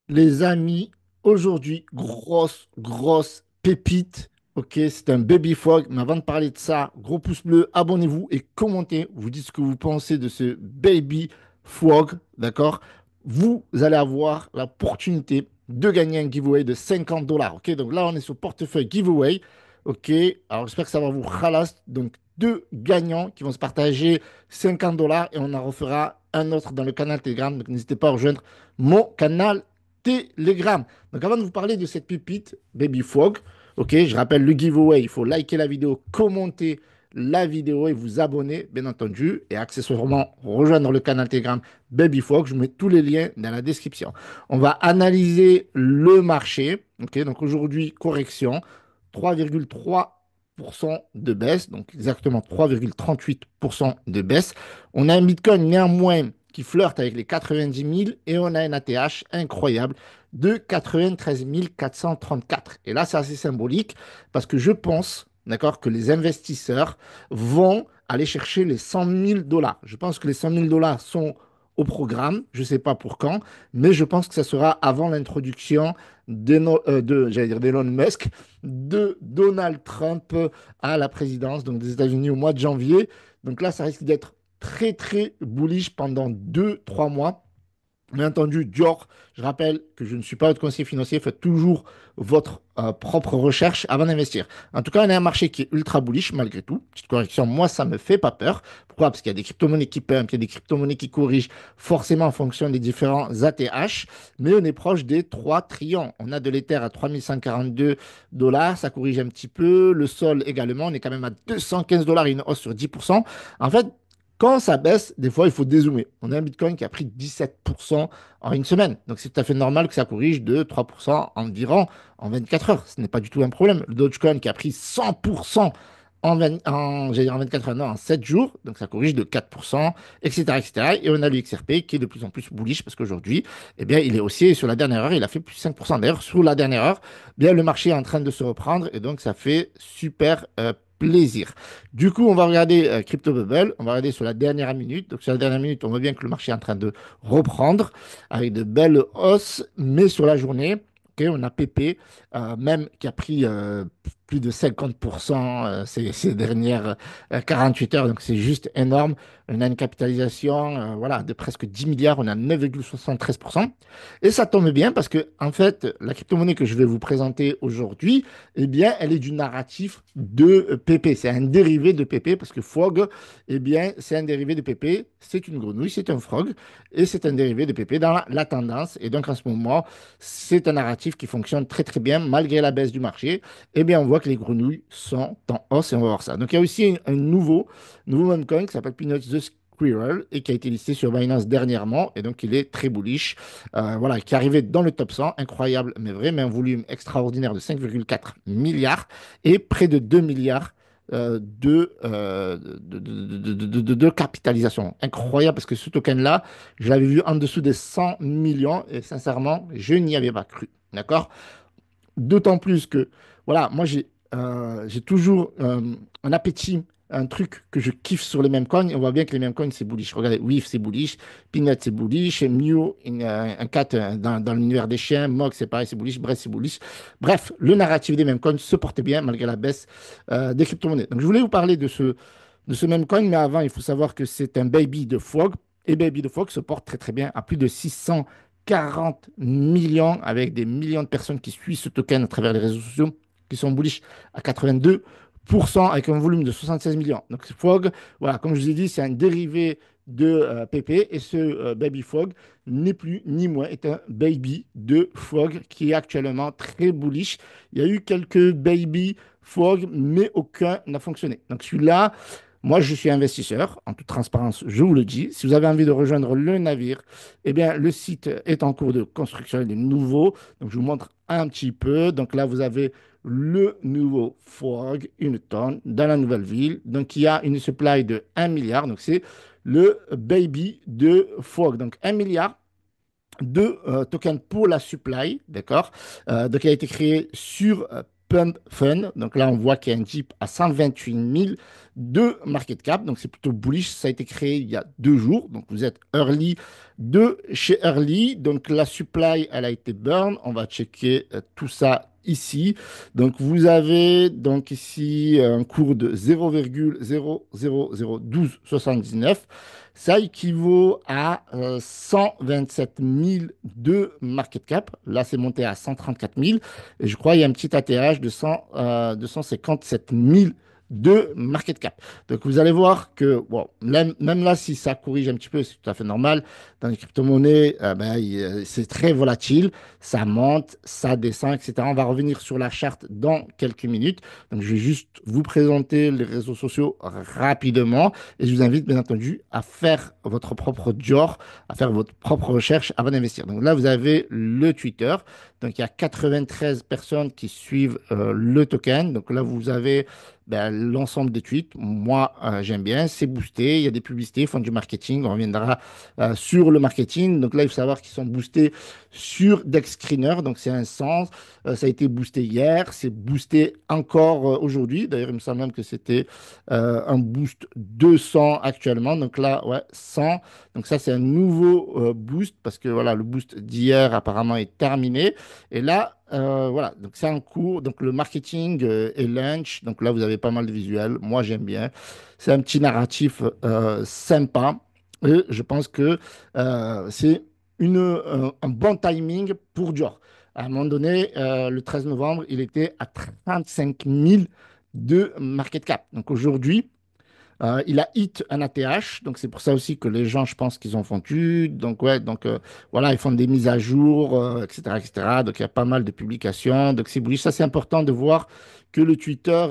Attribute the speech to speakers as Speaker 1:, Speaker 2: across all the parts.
Speaker 1: Les amis, aujourd'hui, grosse pépite. Ok, c'est un baby frog. Mais avant de parler de ça, gros pouce bleu, abonnez-vous et commentez. Vous dites ce que vous pensez de ce baby frog. D'accord? Vous allez avoir l'opportunité de gagner un giveaway de 50 dollars. Ok, donc là, on est sur portefeuille giveaway. Ok, alors j'espère que ça va vous ralasse. Donc, deux gagnants qui vont se partager 50 dollars et on en refera un autre dans le canal Telegram. Donc, n'hésitez pas à rejoindre mon canal Telegram. Donc avant de vous parler de cette pépite Baby Frog, ok, je rappelle le giveaway, il faut liker la vidéo, commenter la vidéo et vous abonner, bien entendu, et accessoirement rejoindre le canal Telegram Baby Frog. Je vous mets tous les liens dans la description. On va analyser le marché. Ok, donc aujourd'hui, correction, 3,3% de baisse, donc exactement 3,38% de baisse. On a un Bitcoin néanmoins qui flirte avec les 90 000 et on a un ATH incroyable de 93 434. Et là, c'est assez symbolique parce que je pense, d'accord, que les investisseurs vont aller chercher les 100 000 dollars. Je pense que les 100 000 dollars sont au programme, je ne sais pas pour quand, mais je pense que ça sera avant l'introduction j'allais dire d'Elon Musk, de Donald Trump à la présidence donc des États-Unis au mois de janvier. Donc là, ça risque d'être très bullish pendant 2 3 mois. Bien entendu, Dior, je rappelle que je ne suis pas votre conseiller financier, faites toujours votre propre recherche avant d'investir. En tout cas, on a un marché qui est ultra bullish malgré tout. Petite correction, moi, ça ne me fait pas peur. Pourquoi? Parce qu'il y a des crypto-monnaies qui pumpent, il y a des crypto-monnaies qui corrigent forcément en fonction des différents ATH, mais on est proche des 3 trillions. On a de l'Ether à 3142 dollars, ça corrige un petit peu. Le sol également, on est quand même à 215 dollars, une hausse sur 10%. En fait, quand ça baisse, des fois, il faut dézoomer. On a un Bitcoin qui a pris 17% en une semaine. Donc, c'est tout à fait normal que ça corrige de 3% environ en 24 heures. Ce n'est pas du tout un problème. Le Dogecoin qui a pris 100% j'allais dire en 24 heures, non, en 7 jours. Donc, ça corrige de 4%, etc., etc. Et on a l'UXRP qui est de plus en plus bullish parce qu'aujourd'hui, eh bien, il est haussier. Sur la dernière heure, il a fait plus de 5%. D'ailleurs, sur la dernière heure, eh bien, le marché est en train de se reprendre et donc, ça fait super plaisir. Du coup, on va regarder Crypto Bubble, on va regarder sur la dernière minute. Donc, sur la dernière minute, on voit bien que le marché est en train de reprendre avec de belles hausses, mais sur la journée, ok, on a PP, même qui a pris plus de 50% ces dernières 48 heures, donc c'est juste énorme. On a une capitalisation voilà, de presque 10 milliards, on a 9,73%. Et ça tombe bien parce que, en fait, la crypto-monnaie que je vais vous présenter aujourd'hui, eh bien, elle est du narratif de PP. C'est un dérivé de PP parce que Frog, eh bien, c'est un dérivé de PP. C'est une grenouille, c'est un frog et c'est un dérivé de PP dans la tendance. Et donc, en ce moment, c'est un narratif qui fonctionne très bien malgré la baisse du marché. Eh bien, on voit que les grenouilles sont en hausse et on va voir ça. Donc, il y a aussi un nouveau memcoin qui s'appelle Peanuts the Squirrel et qui a été listé sur Binance dernièrement. Et donc, il est très bullish. Voilà, qui est arrivé dans le top 100, incroyable mais vrai, mais un volume extraordinaire de 5,4 milliards et près de 2 milliards de capitalisation. Incroyable parce que ce token-là, je l'avais vu en dessous des 100 millions et sincèrement, je n'y avais pas cru. D'accord? D'autant plus que, voilà, moi j'ai toujours un appétit, un truc que je kiffe sur les mêmes coins. On voit bien que les mêmes coins, c'est bullish. Regardez, WIF, c'est bullish. Peanut, c'est bullish. Mew, un cat dans l'univers des chiens. Mog, c'est pareil, c'est bullish. Bref, c'est bullish. Bref, le narratif des mêmes coins se portait bien malgré la baisse des crypto-monnaies. Donc, je voulais vous parler de ce même coin, mais avant, il faut savoir que c'est un baby de Frog. Et Baby de Frog se porte très bien à plus de 640 millions avec des millions de personnes qui suivent ce token à travers les réseaux sociaux qui sont bullish à 82% avec un volume de 76 millions. Donc Frog, voilà, comme je vous ai dit, c'est un dérivé de PP et ce Baby Frog n'est plus ni moins est un baby de Frog qui est actuellement très bullish. Il y a eu quelques baby Frog, mais aucun n'a fonctionné. Donc celui-là, moi, je suis investisseur, en toute transparence, je vous le dis. Si vous avez envie de rejoindre le navire, eh bien, le site est en cours de construction, il est nouveau. Donc, je vous montre un petit peu. Donc, là, vous avez le nouveau Frog, une tonne, dans la nouvelle ville. Donc, il y a une supply de 1 milliard. Donc, c'est le baby de Frog. Donc, 1 milliard de tokens pour la supply, d'accord? Donc, il a été créé sur Pump Fun. Donc là, on voit qu'il y a un Jeep à 128 000 de market cap. Donc c'est plutôt bullish. Ça a été créé il y a 2 jours. Donc vous êtes early de chez Early. Donc la supply, elle a été burn. On va checker tout ça ici. Donc vous avez donc ici un cours de 0,0001279. Ça équivaut à 127 000 de market cap. Là, c'est monté à 134 000. Et je crois qu'il y a un petit atterrage de 257 000 de market cap. Donc vous allez voir que bon, même là, si ça corrige un petit peu, c'est tout à fait normal. Dans les crypto-monnaies, c'est très volatile. Ça monte, ça descend, etc. On va revenir sur la charte dans quelques minutes. Donc je vais juste vous présenter les réseaux sociaux rapidement. Et je vous invite bien entendu à faire votre propre Dior, à faire votre propre recherche avant d'investir. Donc là, vous avez le Twitter. Donc il y a 93 personnes qui suivent le token. Donc là, vous avez l'ensemble des tweets. Moi, j'aime bien. C'est boosté. Il y a des publicités, ils font du marketing. On reviendra sur le marketing. Donc là, il faut savoir qu'ils sont boostés sur Dex Screener. Donc c'est un sens. Ça a été boosté hier. C'est boosté encore aujourd'hui. D'ailleurs, il me semble même que c'était un boost 200 actuellement. Donc là, ouais, 100. Donc ça, c'est un nouveau boost parce que voilà, le boost d'hier apparemment est terminé. Et là, voilà, donc c'est en cours. Donc le marketing est lunch. Donc là, vous avez pas mal de visuels. Moi, j'aime bien. C'est un petit narratif sympa. Et je pense que c'est un bon timing pour Dior. À un moment donné, le 13 novembre, il était à 35 000 de market cap. Donc aujourd'hui, il a hit un ATH, donc c'est pour ça aussi que les gens, je pense qu'ils ont fondu. Donc, ouais, donc voilà, ils font des mises à jour, etc., etc. Donc, il y a pas mal de publications. Donc, c'est bullish. Ça, c'est important de voir que le Twitter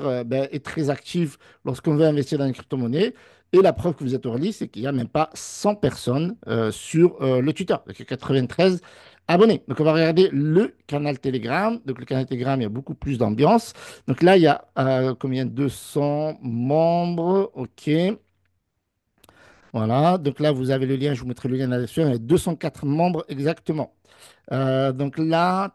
Speaker 1: est très actif lorsqu'on veut investir dans les crypto-monnaies. Et la preuve que vous êtes early, c'est qu'il n'y a même pas 100 personnes sur le Twitter. Donc, il y a 93 abonnés. Donc, on va regarder le canal Telegram. Donc, le canal Telegram, il y a beaucoup plus d'ambiance. Donc là, il y a combien? 200 membres. OK. Voilà. Donc là, vous avez le lien. Je vous mettrai le lien dans la description. Il y a 204 membres exactement. Donc là,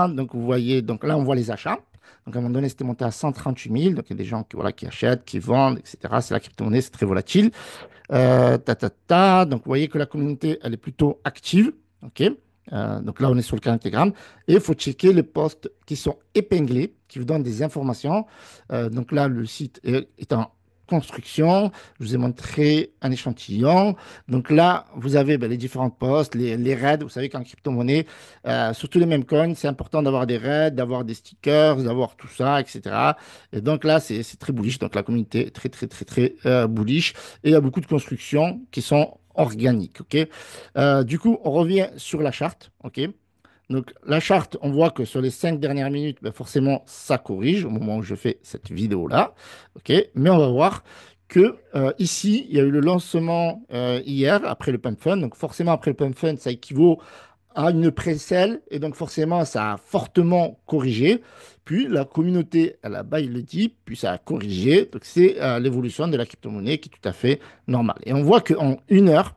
Speaker 1: donc vous voyez, donc là, on voit les achats. Donc à un moment donné, c'était monté à 138 000. Donc il y a des gens qui, voilà, qui achètent, qui vendent, etc. C'est la crypto-monnaie, c'est très volatile. Donc, vous voyez que la communauté, elle est plutôt active. OK. Donc là, on est sur le canal Telegram. Et il faut checker les posts qui sont épinglés, qui vous donnent des informations. Donc là, le site est en construction. Je vous ai montré un échantillon. Donc là, vous avez les différents posts, les raids. Vous savez qu'en crypto-monnaie, surtout les mêmes coins, c'est important d'avoir des raids, d'avoir des stickers, d'avoir tout ça, etc. Et donc là, c'est très bullish. Donc la communauté est très, très, très, très bullish. Et il y a beaucoup de constructions qui sont organiques. OK? Du coup, on revient sur la charte. OK? Donc, la charte, on voit que sur les 5 dernières minutes, forcément, ça corrige au moment où je fais cette vidéo-là. OK? Mais on va voir que ici, il y a eu le lancement hier après le Pump Fund. Donc, forcément, après le Pump Fund, ça équivaut à une pré-sell et donc forcément ça a fortement corrigé. Puis la communauté, elle a baillé le dit, puis ça a corrigé. Donc c'est l'évolution de la crypto-monnaie qui est tout à fait normale. Et on voit qu'en 1 heure,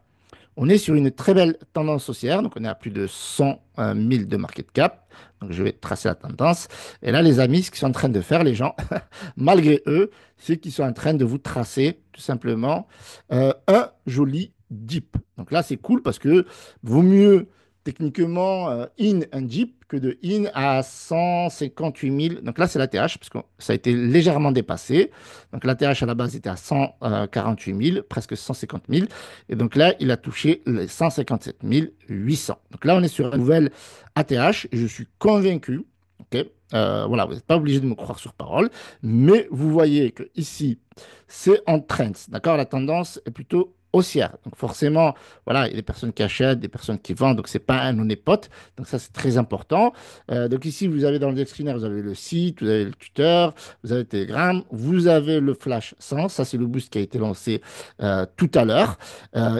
Speaker 1: on est sur une très belle tendance haussière. Donc on est à plus de 100 000 de market cap. Donc je vais tracer la tendance. Et là, les amis, ce qu'ils sont en train de faire, les gens, malgré eux, c'est qu'ils sont en train de vous tracer tout simplement un joli dip. Donc là, c'est cool parce que vaut mieux techniquement in un dip que de in à 158 000. Donc là, c'est la TH parce que ça a été légèrement dépassé. Donc la TH à la base était à 148 000, presque 150 000. Et donc là, il a touché les 157 800. Donc là, on est sur une nouvelle ATH et je suis convaincu. Ok, voilà, vous n'êtes pas obligé de me croire sur parole, mais vous voyez que ici, c'est en trend, d'accord? La tendance est plutôt haussière. Donc forcément, voilà, il y a des personnes qui achètent, des personnes qui vendent, donc c'est pas un non-pote. Donc ça, c'est très important. Donc ici, vous avez dans le screener, vous avez le site, vous avez le tuteur, vous avez le Telegram, vous avez le Flash 100. Ça, c'est le boost qui a été lancé tout à l'heure.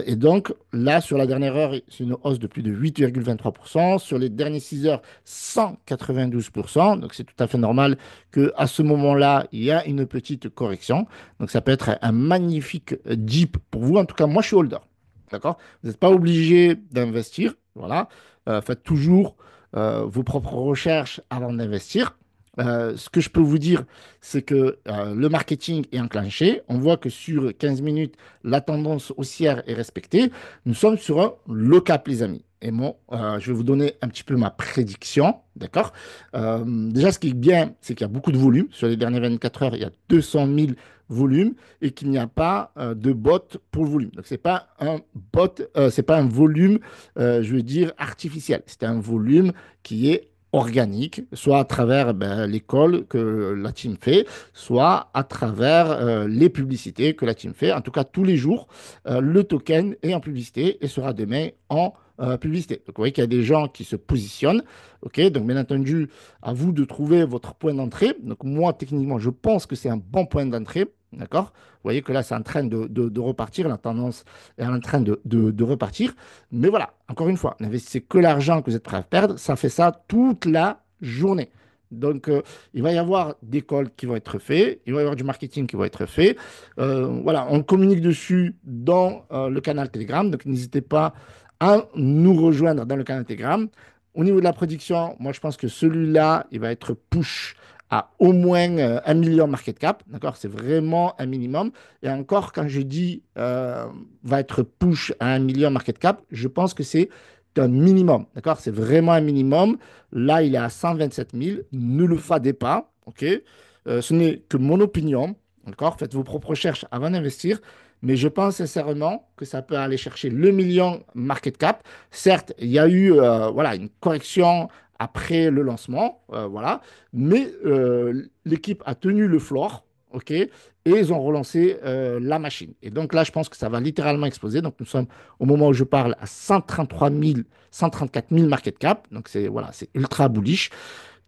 Speaker 1: Et donc là, sur la dernière heure, c'est une hausse de plus de 8,23%. Sur les dernières 6 heures, 192%. Donc c'est tout à fait normal qu'à ce moment-là, il y a une petite correction. Donc ça peut être un magnifique dip pour vous. En tout cas, moi, je suis holder. D'accord? Vous n'êtes pas obligé d'investir. Voilà. Faites toujours vos propres recherches avant d'investir. Ce que je peux vous dire, c'est que le marketing est enclenché. On voit que sur 15 minutes, la tendance haussière est respectée. Nous sommes sur un low cap, les amis. Et moi, je vais vous donner un petit peu ma prédiction, d'accord? Déjà, ce qui est bien, c'est qu'il y a beaucoup de volume. Sur les dernières 24 heures, il y a 200 000 volumes et qu'il n'y a pas de bot pour le volume. Donc, c'est pas un bot, c'est pas un volume, je veux dire, artificiel. C'est un volume qui est organique, soit à travers l'école que la team fait, soit à travers les publicités que la team fait. En tout cas, tous les jours, le token est en publicité et sera demain en publicité. Donc, vous voyez qu'il y a des gens qui se positionnent. OK, donc, bien entendu, à vous de trouver votre point d'entrée. Donc, moi, techniquement, je pense que c'est un bon point d'entrée. D'accord? Vous voyez que là, c'est en train de repartir. La tendance est en train de repartir. Mais voilà, encore une fois, n'investissez que l'argent que vous êtes prêt à perdre. Ça fait ça toute la journée. Donc, il va y avoir des calls qui vont être faits, il va y avoir du marketing qui va être fait. Voilà, on communique dessus dans le canal Telegram. Donc, n'hésitez pas à nous rejoindre dans le canal Telegram. Au niveau de la prédiction, moi, je pense que celui-là, il va être push à au moins 1 million market cap. D'accord? C'est vraiment un minimum. Et encore, quand je dis va être push à 1 million market cap, je pense que c'est un minimum. D'accord? C'est vraiment un minimum. Là, il est à 127 000. Ne le fadez pas. OK? Ce n'est que mon opinion. D'accord? Faites vos propres recherches avant d'investir. Mais je pense sincèrement que ça peut aller chercher le million market cap. Certes, il y a eu voilà, une correction après le lancement. Voilà. Mais l'équipe a tenu le floor. OK? Et ils ont relancé la machine. Et donc là, je pense que ça va littéralement exploser. Donc nous sommes au moment où je parle à 133 000, 134 000 market cap. Donc c'est voilà, c'est ultra bullish.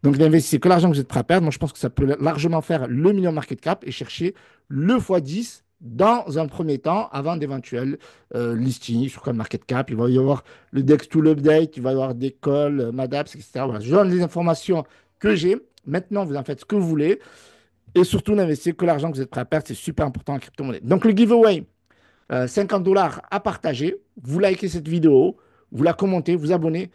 Speaker 1: Donc d'investir que l'argent que vous êtes prêt à perdre. Moi, je pense que ça peut largement faire le million market cap et chercher le x10 dans un premier temps avant d'éventuels listings sur CoinMarketCap. Il va y avoir le DEX Tool Update, il va y avoir des calls, MADAPS, etc. Voilà. Je donne les informations que j'ai. Maintenant, vous en faites ce que vous voulez. Et surtout, n'investissez que l'argent que vous êtes prêt à perdre. C'est super important en crypto-monnaie. Donc, le giveaway, 50 dollars à partager. Vous likez cette vidéo, vous la commentez, vous abonnez.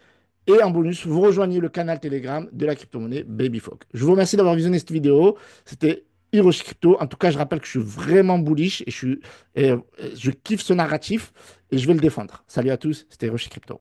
Speaker 1: Et en bonus, vous rejoignez le canal Telegram de la crypto-monnaie Babyfog. Je vous remercie d'avoir visionné cette vidéo. C'était Hiroshi Crypto. En tout cas, je rappelle que je suis vraiment bullish et je kiffe ce narratif et je vais le défendre. Salut à tous, c'était Hiroshi Crypto.